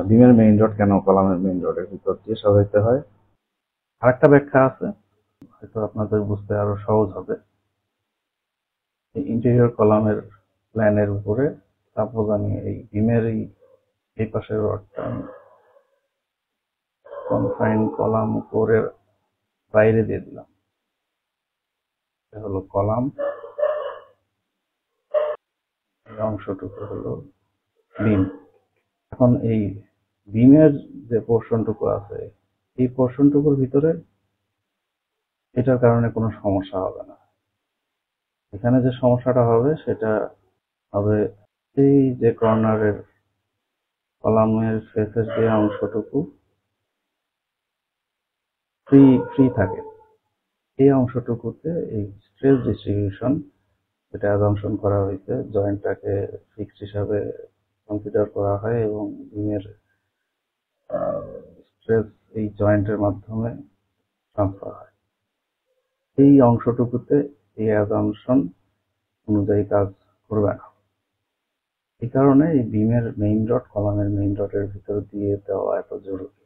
বিমের main rod কেন কলামের মেইন রডের ভিতর দিয়ে সাজাইতে হয়। আরেকটা ব্যাখ্যা আছে, হয়তো আপনাদের বুঝতে আরো সহজ হবে। ইন্টেরিয়র কলামের প্ল্যানের উপরে সাপোজ আমি এই বিমের এই পাশের রডটা কনফাইন কলাম করে বাইরে দিয়ে দিলাম। এটা হলো কলাম, এই অংশটুকু হলো বিম। এখন এই বিমের যে পোর্শনটুকু আছে, এই পোর্শনটুকুর ভিতরে এটার কারণে কোনো সমস্যা হবে না। এখানে যে সমস্যাটা হবে সেটা হবে এই যে কর্নারের কলামের ফেসের যে অংশটুকু ফ্রি ফ্রি থাকে, এই অংশটুকুতে এই স্ট্রেস ডিস্ট্রিবিউশন যেটা অ্যাজাম্পশন করা হয়েছে, জয়েন্টটাকে ফিক্সড হিসাবে কনসিডার করা হয় এবং বিমের স্ট্রেস এই জয়েন্টের মাধ্যমে ট্রান্সফার হয়। এই অংশটুকুতে এই অ্যাজাম্পশন অনুযায়ী কাজ করবে না। এই কারণে এই বিমের মেইন রড কলামের মেইন রডের ভিতর দিয়ে দেওয়া এত জরুরি।